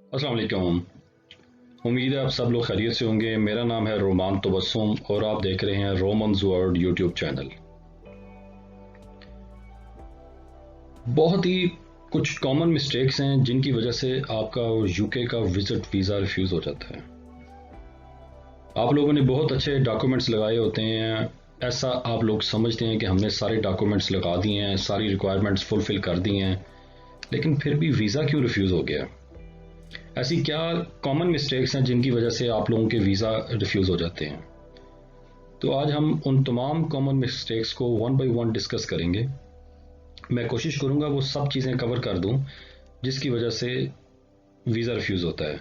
अस्सलाम वालेकुम। उम्मीद है आप सब लोग खैरियत से होंगे। मेरा नाम है रोमान तबस्सुम और आप देख रहे हैं रोमन्स वर्ल्ड यूट्यूब चैनल। बहुत ही कुछ कॉमन मिस्टेक्स हैं जिनकी वजह से आपका यूके का विजिट वीज़ा रिफ्यूज़ हो जाता है। आप लोगों ने बहुत अच्छे डॉक्यूमेंट्स लगाए होते हैं, ऐसा आप लोग समझते हैं कि हमने सारे डॉक्यूमेंट्स लगा दिए हैं, सारी रिक्वायरमेंट्स फुलफ़िल कर दी हैं, लेकिन फिर भी वीज़ा क्यों रिफ्यूज़ हो गया? ऐसी क्या कॉमन मिस्टेक्स हैं जिनकी वजह से आप लोगों के वीज़ा रिफ्यूज़ हो जाते हैं? तो आज हम उन तमाम कॉमन मिस्टेक्स को वन बाय वन डिस्कस करेंगे। मैं कोशिश करूंगा वो सब चीज़ें कवर कर दूं जिसकी वजह से वीज़ा रिफ्यूज़ होता है।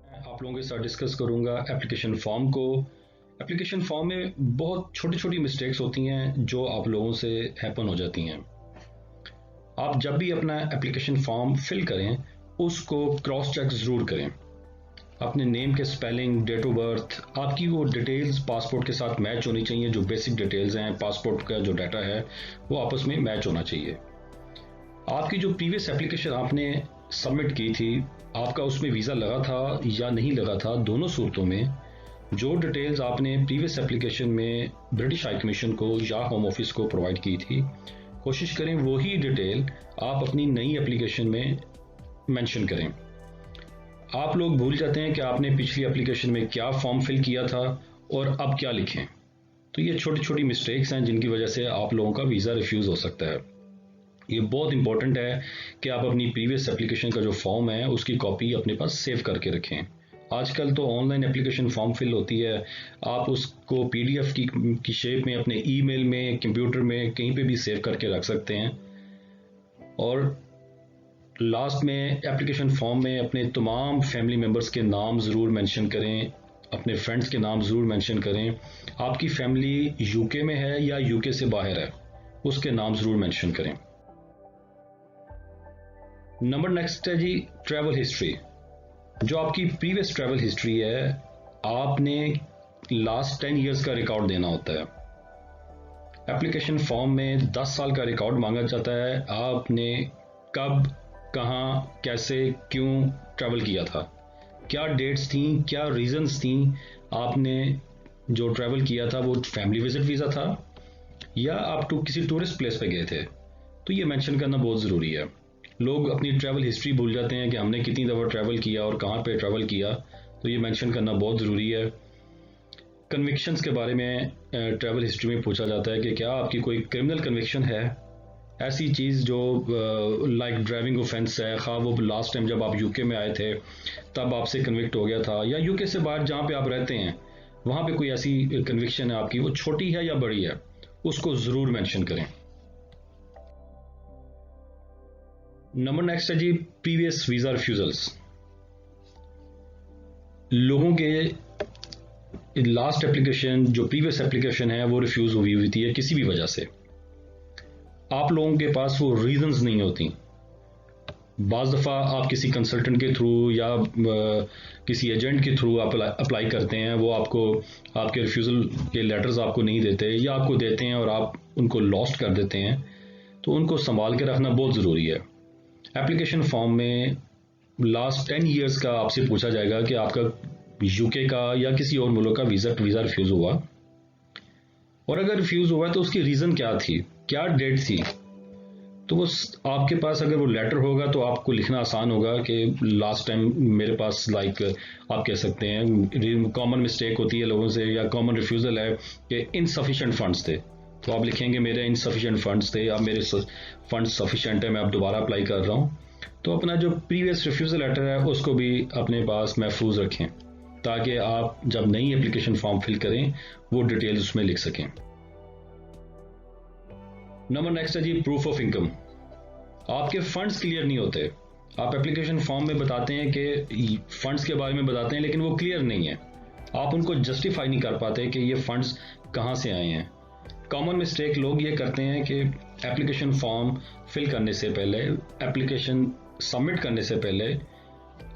मैं आप लोगों के साथ डिस्कस करूंगा एप्लीकेशन फॉर्म को। एप्लीकेशन फॉर्म में बहुत छोटी छोटी मिस्टेक्स होती हैं जो आप लोगों से हैपन हो जाती हैं। आप जब भी अपना एप्लीकेशन फॉर्म फिल करें उसको क्रॉस चेक ज़रूर करें। अपने नेम के स्पेलिंग, डेट ऑफ बर्थ, आपकी वो डिटेल्स पासपोर्ट के साथ मैच होनी चाहिए। जो बेसिक डिटेल्स हैं, पासपोर्ट का जो डाटा है वो आपस में मैच होना चाहिए। आपकी जो प्रीवियस एप्लीकेशन आपने सबमिट की थी, आपका उसमें वीज़ा लगा था या नहीं लगा था, दोनों सूरतों में जो डिटेल्स आपने प्रीवियस एप्लीकेशन में ब्रिटिश हाई कमीशन को या होम ऑफिस को प्रोवाइड की थी, कोशिश करें वही डिटेल आप अपनी नई एप्लीकेशन में मेंशन करें। आप लोग भूल जाते हैं कि आपने पिछली एप्लीकेशन में क्या फॉर्म फिल किया था और अब क्या लिखें। तो ये छोटी छोटी मिस्टेक्स हैं जिनकी वजह से आप लोगों का वीज़ा रिफ्यूज़ हो सकता है। ये बहुत इंपॉर्टेंट है कि आप अपनी प्रीवियस एप्लीकेशन का जो फॉर्म है उसकी कॉपी अपने पास सेव करके रखें। आजकल तो ऑनलाइन एप्लीकेशन फॉर्म फिल होती है, आप उसको पीडीएफ की शेप में अपने ईमेल में, कंप्यूटर में, कहीं पे भी सेव करके रख सकते हैं। और लास्ट में एप्लीकेशन फॉर्म में अपने तमाम फैमिली मेम्बर्स के नाम ज़रूर मेंशन करें, अपने फ्रेंड्स के नाम ज़रूर मेंशन करें। आपकी फैमिली यूके में है या यूके से बाहर है, उसके नाम ज़रूर मेंशन करें। नंबर नेक्स्ट है जी ट्रैवल हिस्ट्री। जो आपकी प्रीवियस ट्रैवल हिस्ट्री है, आपने लास्ट 10 ईयर्स का रिकॉर्ड देना होता है। एप्लीकेशन फॉर्म में 10 साल का रिकॉर्ड मांगा जाता है। आपने कब, कहाँ, कैसे, क्यों ट्रैवल किया था, क्या डेट्स थी, क्या रीजंस थी, आपने जो ट्रैवल किया था वो फैमिली विजिट वीज़ा था या आप किसी टूरिस्ट प्लेस पे गए थे, तो ये मेंशन करना बहुत ज़रूरी है। लोग अपनी ट्रैवल हिस्ट्री भूल जाते हैं कि हमने कितनी दफ़ा ट्रैवल किया और कहाँ पे ट्रैवल किया, तो ये मेंशन करना बहुत ज़रूरी है। कन्विक्शंस के बारे में ट्रैवल हिस्ट्री में पूछा जाता है कि क्या आपकी कोई क्रिमिनल कन्विक्शन है, ऐसी चीज़ जो लाइक ड्राइविंग ऑफेंस है, खा वो लास्ट टाइम जब आप यूके में आए थे तब आपसे कन्विक्ट हो गया था, या यूके से बाहर जहाँ पे आप रहते हैं वहाँ पे कोई ऐसी कन्विक्शन है आपकी, वो छोटी है या बड़ी है, उसको ज़रूर मेंशन करें। नंबर नेक्स्ट है जी प्रीवियस वीज़ा रिफ्यूजल्स। लोगों के लास्ट एप्लीकेशन, जो प्रीवियस एप्लीकेशन है वो रिफ्यूज़ हुई होती है किसी भी वजह से। आप लोगों के पास वो रीजंस नहीं होती। बाज़ दफ़ा आप किसी कंसल्टेंट के थ्रू या किसी एजेंट के थ्रू आप अप्लाई करते हैं, वो आपको आपके रिफ्यूज़ल के लेटर्स आपको नहीं देते या आपको देते हैं और आप उनको लॉस्ट कर देते हैं, तो उनको संभाल के रखना बहुत ज़रूरी है। एप्लीकेशन फॉर्म में लास्ट 10 ईयर्स का आपसे पूछा जाएगा कि आपका यूके का या किसी और मुल्क का वीज़ा रिफ्यूज़ हुआ, और अगर रिफ्यूज़ हुआ तो उसकी रीज़न क्या थी, क्या डेट थी। तो वो आपके पास अगर वो लेटर होगा तो आपको लिखना आसान होगा कि लास्ट टाइम मेरे पास लाइक आप कह सकते हैं कॉमन मिस्टेक होती है लोगों से या कॉमन रिफ्यूज़ल है कि इनसफिशिएंट फंड्स थे, तो आप लिखेंगे मेरे इनसफिशिएंट फंड्स थे, अब मेरे फंड्स सफिशिएंट है, मैं अब दोबारा अप्लाई कर रहा हूँ। तो अपना जो प्रीवियस रिफ्यूज़ल लेटर है उसको भी अपने पास महफूज रखें ताकि आप जब नई एप्लीकेशन फॉर्म फिल करें वो डिटेल्स उसमें लिख सकें। नंबर नेक्स्ट है जी प्रूफ ऑफ इनकम। आपके फंड्स क्लियर नहीं होते। आप एप्लीकेशन फॉर्म में बताते हैं कि फंड्स के बारे में बताते हैं लेकिन वो क्लियर नहीं है, आप उनको जस्टिफाई नहीं कर पाते कि ये फंड्स कहाँ से आए हैं। कॉमन मिस्टेक लोग ये करते हैं कि एप्लीकेशन फॉर्म फिल करने से पहले, एप्लीकेशन सबमिट करने से पहले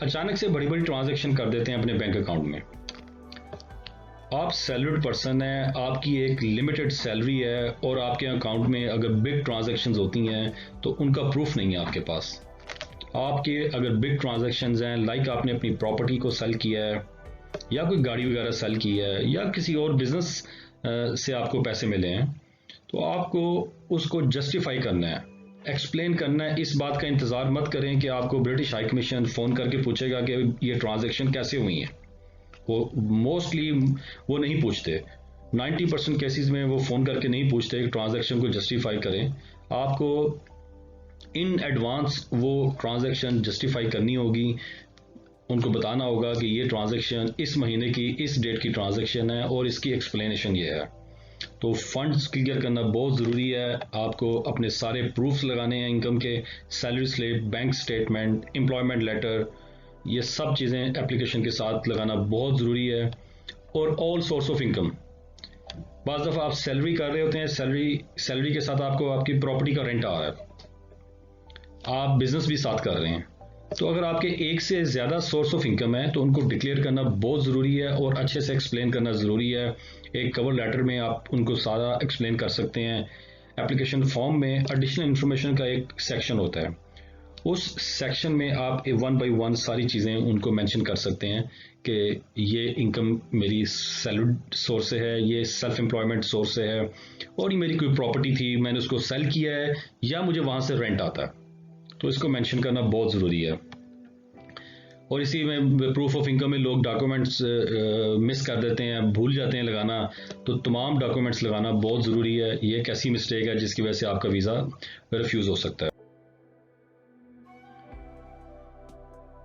अचानक से बड़ी बड़ी ट्रांजैक्शन कर देते हैं अपने बैंक अकाउंट में। आप सैलरीड पर्सन है, आपकी एक लिमिटेड सैलरी है और आपके अकाउंट में अगर बिग ट्रांजैक्शंस होती हैं तो उनका प्रूफ नहीं है आपके पास। आपके अगर बिग ट्रांजैक्शंस हैं, लाइक आपने अपनी प्रॉपर्टी को सेल किया है या कोई गाड़ी वगैरह सेल की है या किसी और बिजनेस से आपको पैसे मिले हैं, तो आपको उसको जस्टिफाई करना है, एक्सप्लेन करना है। इस बात का इंतज़ार मत करें कि आपको ब्रिटिश हाई कमीशन फ़ोन करके पूछेगा कि ये ट्रांजैक्शन कैसे हुई है। वो मोस्टली वो नहीं पूछते, 90% केसेस में वो फ़ोन करके नहीं पूछते कि ट्रांजैक्शन को जस्टिफाई करें। आपको इन एडवांस वो ट्रांजैक्शन जस्टिफाई करनी होगी, उनको बताना होगा कि ये ट्रांजैक्शन इस महीने की इस डेट की ट्रांजैक्शन है और इसकी एक्सप्लेनेशन ये है। तो फंड्स क्लियर करना बहुत ज़रूरी है। आपको अपने सारे प्रूफ्स लगाने हैं इनकम के, salary slip, bank statement, employment letter, ये सब चीज़ें एप्लीकेशन के साथ लगाना बहुत ज़रूरी है। और ऑल सोर्स ऑफ इनकम, बाज़ दफ़ा आप सैलरी कर रहे होते हैं, सैलरी के साथ आपको आपकी प्रॉपर्टी का रेंट आ रहा है, आप बिजनेस भी साथ कर रहे हैं, तो अगर आपके एक से ज़्यादा सोर्स ऑफ इनकम है तो उनको डिक्लेयर करना बहुत ज़रूरी है और अच्छे से एक्सप्लेन करना ज़रूरी है। एक कवर लेटर में आप उनको सारा एक्सप्लेन कर सकते हैं। एप्लीकेशन फॉर्म में एडिशनल इन्फॉर्मेशन का एक सेक्शन होता है, उस सेक्शन में आप 1 बाय 1 सारी चीज़ें उनको मेंशन कर सकते हैं कि ये इनकम मेरी सैलरी सोर्स से है, ये सेल्फ एम्प्लॉयमेंट सोर्स से है, और ये मेरी कोई प्रॉपर्टी थी, मैंने उसको सेल किया है या मुझे वहाँ से रेंट आता है। तो इसको मेंशन करना बहुत ज़रूरी है। और इसी में प्रूफ ऑफ इनकम में लोग डॉक्यूमेंट्स मिस कर देते हैं, भूल जाते हैं लगाना, तो तमाम डॉक्यूमेंट्स लगाना बहुत ज़रूरी है। ये एक ऐसी मिस्टेक है जिसकी वजह से आपका वीज़ा रिफ्यूज़ हो सकता है।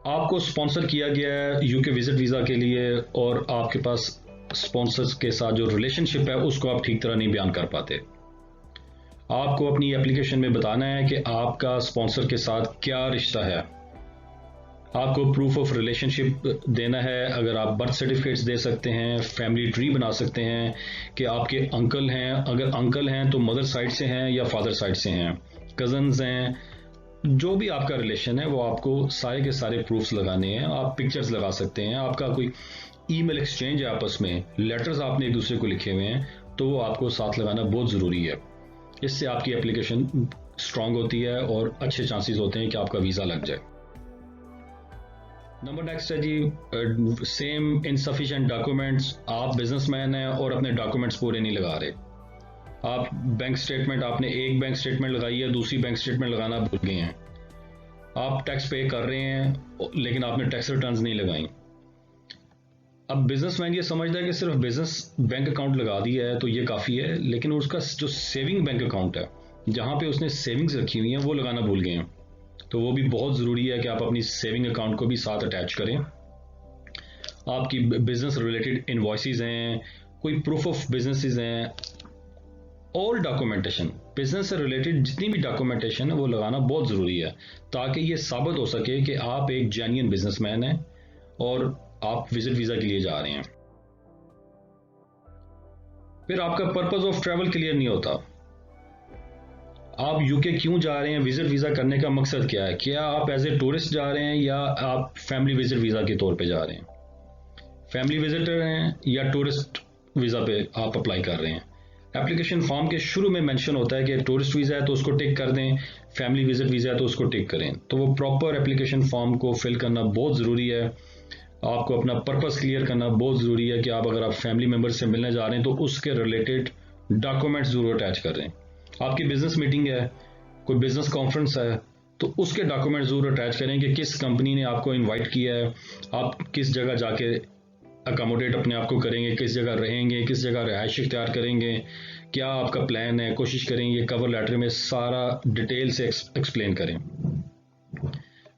आपको स्पॉन्सर किया गया है यूके विजिट वीज़ा के लिए और आपके पास स्पॉन्सर्स के साथ जो रिलेशनशिप है उसको आप ठीक तरह नहीं बयान कर पाते। आपको अपनी एप्लीकेशन में बताना है कि आपका स्पॉन्सर के साथ क्या रिश्ता है। आपको प्रूफ ऑफ रिलेशनशिप देना है। अगर आप बर्थ सर्टिफिकेट्स दे सकते हैं, फैमिली ट्री बना सकते हैं कि आपके अंकल हैं, अगर अंकल हैं तो मदर साइड से हैं या फादर साइड से हैं, कजन्स हैं, जो भी आपका रिलेशन है वो आपको सारे के सारे प्रूफ्स लगाने हैं। आप पिक्चर्स लगा सकते हैं। आपका कोई ईमेल एक्सचेंज है आपस में, लेटर्स आपने एक दूसरे को लिखे हुए हैं, तो वो आपको साथ लगाना बहुत ज़रूरी है। इससे आपकी एप्लीकेशन स्ट्रांग होती है और अच्छे चांसेस होते हैं कि आपका वीज़ा लग जाए। नंबर नेक्स्ट है जी, सेम इनसफिशिएंट डॉक्यूमेंट्स। आप बिजनेसमैन हैं और अपने डॉक्यूमेंट्स पूरे नहीं लगा रहे। आप बैंक स्टेटमेंट, आपने एक बैंक स्टेटमेंट लगाई है, दूसरी बैंक स्टेटमेंट लगाना भूल गए हैं। आप टैक्स पे कर रहे हैं लेकिन आपने टैक्स रिटर्न्स नहीं लगाई। अब बिजनेसमैन ये समझता है कि सिर्फ बिजनेस बैंक अकाउंट लगा दिया है तो ये काफ़ी है, लेकिन उसका जो सेविंग बैंक अकाउंट है जहाँ पे उसने सेविंग्स रखी हुई हैं वो लगाना भूल गए हैं। तो वो भी बहुत ज़रूरी है कि आप अपनी सेविंग अकाउंट को भी साथ अटैच करें। आपकी बिजनेस रिलेटेड इनवॉइसेस हैं, कोई प्रूफ ऑफ बिजनेसेस हैं, ऑल डॉक्यूमेंटेशन, बिजनेस से रिलेटेड जितनी भी डॉक्यूमेंटेशन है वो लगाना बहुत ज़रूरी है ताकि ये साबित हो सके कि आप एक जेन्युइन बिजनेसमैन हैं और आप विजिट वीज़ा के लिए जा रहे हैं। फिर आपका पर्पस ऑफ ट्रैवल क्लियर नहीं होता। आप यूके क्यों जा रहे हैं, विजिट वीज़ा करने का मकसद क्या है? क्या आप एज ए टूरिस्ट जा रहे हैं या आप फैमिली विजिट वीज़ा के तौर पे जा रहे हैं? फैमिली विजिटर हैं या टूरिस्ट वीज़ा पे आप अप्लाई कर रहे हैं? एप्लीकेशन फॉर्म के शुरू में मेंशन होता है कि टूरिस्ट वीज़ा है तो उसको टिक कर दें, फैमिली विजिट वीज़ा है तो उसको टिक करें। तो वो प्रॉपर एप्लीकेशन फॉर्म को फिल करना बहुत ज़रूरी है। आपको अपना पर्पस क्लियर करना बहुत ज़रूरी है कि आप अगर आप फैमिली मेम्बर से मिलने जा रहे हैं तो उसके रिलेटेड डॉक्यूमेंट्स ज़रूर अटैच कर दें। आपकी बिजनेस मीटिंग है, कोई बिजनेस कॉन्फ्रेंस है, तो उसके डॉक्यूमेंट ज़रूर अटैच करें कि किस कंपनी ने आपको इनवाइट किया है, आप किस जगह जाके अकोमोडेट अपने आप को करेंगे, किस जगह रहेंगे, किस जगह रिहाइश इख्तियार करेंगे, क्या आपका प्लान है। कोशिश करेंगे कवर लेटर में सारा डिटेल से एक्सप्लेन करें।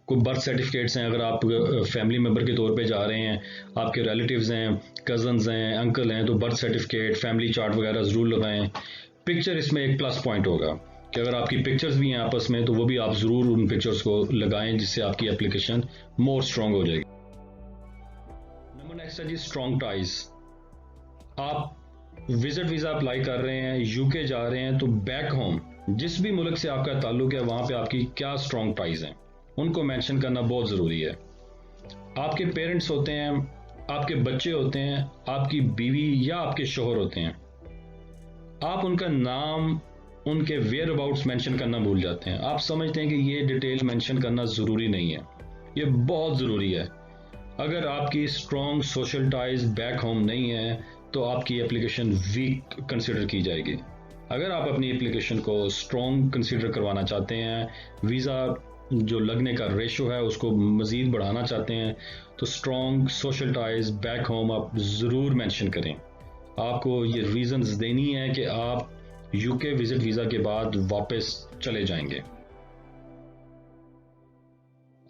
कोई बर्थ सर्टिफिकेट्स हैं, अगर आप फैमिली मेम्बर के तौर पे जा रहे हैं, आपके रिलेटिव्स हैं, कजन्स हैं, अंकल हैं, तो बर्थ सर्टिफिकेट, फैमिली चार्ट वगैरह ज़रूर लगाएं। पिक्चर इसमें एक प्लस पॉइंट होगा कि अगर आपकी पिक्चर्स भी हैं आपस में तो वो भी आप ज़रूर उन पिक्चर्स को लगाएं जिससे आपकी एप्लीकेशन मोर स्ट्रॉन्ग हो जाएगी। नंबर नेक्स्ट है जी, स्ट्रॉन्ग टाइज। आप विजिट वीज़ा अप्लाई कर रहे हैं, यूके जा रहे हैं, तो बैक होम जिस भी मुल्क से आपका ताल्लुक है वहाँ पे आपकी क्या स्ट्रॉन्ग टाइज हैं उनको मेंशन करना बहुत ज़रूरी है। आपके पेरेंट्स होते हैं, आपके बच्चे होते हैं, आपकी बीवी या आपके शोहर होते हैं, आप उनका नाम, उनके वेयर अबाउट्स मेंशन करना भूल जाते हैं। आप समझते हैं कि ये डिटेल मेंशन करना ज़रूरी नहीं है, ये बहुत ज़रूरी है। अगर आपकी strong social ties back home नहीं है तो आपकी एप्लीकेशन वीक कंसिडर की जाएगी। अगर आप अपनी एप्लीकेशन को स्ट्रॉन्ग कंसिडर करवाना चाहते हैं, वीज़ा जो लगने का रेशो है उसको मज़ीद बढ़ाना चाहते हैं, तो strong social ties back home आप ज़रूर मेंशन करें। आपको ये रीजंस देनी है कि आप यूके विजिट वीज़ा के बाद वापस चले जाएंगे।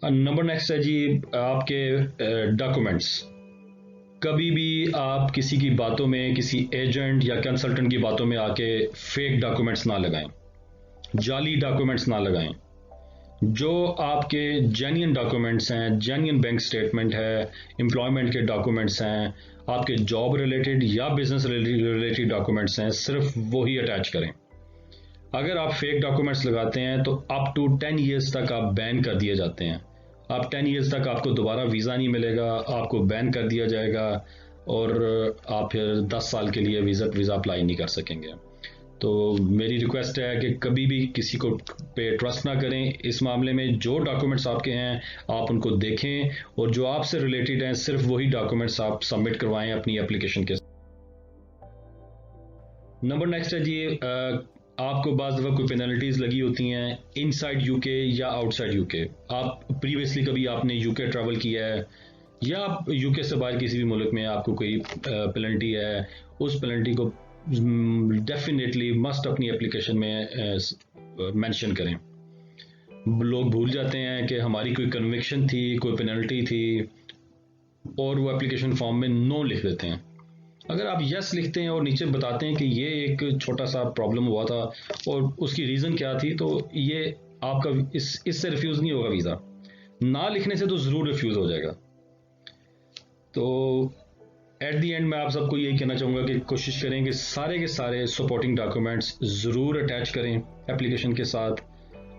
नंबर नेक्स्ट है जी आपके डॉक्यूमेंट्स। कभी भी आप किसी की बातों में, किसी एजेंट या कंसल्टेंट की बातों में आके फेक डॉक्यूमेंट्स ना लगाएं, जाली डॉक्यूमेंट्स ना लगाएं। जो आपके जेन्युइन डॉक्यूमेंट्स हैं, जेन्युइन बैंक स्टेटमेंट है, एम्प्लॉयमेंट के डॉक्यूमेंट्स हैं, आपके जॉब रिलेटेड या बिजनेस रिलेटेड डॉक्यूमेंट्स हैं, सिर्फ वही अटैच करें। अगर आप फेक डॉक्यूमेंट्स लगाते हैं तो अप टू 10 ईयर्स तक आप बैन कर दिए जाते हैं। आप 10 ईयर्स तक आपको दोबारा वीज़ा नहीं मिलेगा, आपको बैन कर दिया जाएगा और आप फिर 10 साल के लिए वीज़ा अप्लाई नहीं कर सकेंगे। तो मेरी रिक्वेस्ट है कि कभी भी किसी को पे ट्रस्ट ना करें। इस मामले में जो डॉक्यूमेंट्स आपके हैं आप उनको देखें और जो आपसे रिलेटेड हैं सिर्फ वही डॉक्यूमेंट्स आप सबमिट करवाएं अपनी एप्लीकेशन के। नंबर नेक्स्ट है जी आपको बाज़ दफ़ा कोई पेनल्टीज़ लगी होती हैं इनसाइड यूके या आउटसाइड यूके। आप प्रीवियसली कभी आपने यूके ट्रैवल किया है या आप यूके से बाहर किसी भी मुल्क में आपको कोई पेनल्टी है, उस पेनल्टी को डेफिनेटली मस्ट अपनी एप्लीकेशन में मेंशन करें। लोग भूल जाते हैं कि हमारी कोई कन्विक्शन थी, कोई पेनल्टी थी और वो एप्लीकेशन फॉर्म में नो लिख देते हैं। अगर आप यस लिखते हैं और नीचे बताते हैं कि ये एक छोटा सा प्रॉब्लम हुआ था और उसकी रीज़न क्या थी, तो ये आपका इससे रिफ्यूज़ नहीं होगा वीज़ा। ना लिखने से तो ज़रूर रिफ्यूज़ हो जाएगा। तो एट दी एंड मैं आप सबको यही कहना चाहूँगा कि कोशिश करें कि सारे के सारे सपोर्टिंग डॉक्यूमेंट्स ज़रूर अटैच करें एप्लीकेशन के साथ।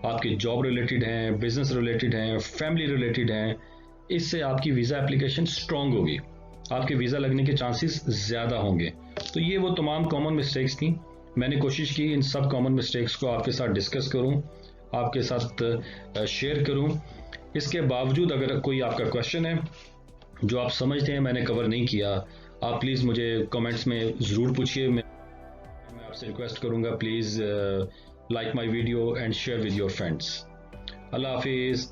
आपके जॉब रिलेटेड हैं, बिजनेस रिलेटेड हैं, फैमिली रिलेटेड हैं। इससे आपकी वीज़ा एप्लीकेशन स्ट्रॉन्ग होगी, आपके वीज़ा लगने के चांसेस ज़्यादा होंगे। तो ये वो तमाम कॉमन मिस्टेक्स थी। मैंने कोशिश की इन सब कॉमन मिस्टेक्स को आपके साथ डिस्कस करूं, आपके साथ शेयर करूं। इसके बावजूद अगर कोई आपका क्वेश्चन है जो आप समझते हैं मैंने कवर नहीं किया, आप प्लीज़ मुझे कमेंट्स में ज़रूर पूछिए। मैं आपसे रिक्वेस्ट करूंगा please like my video and share with your friends. अल्लाह हाफिज़।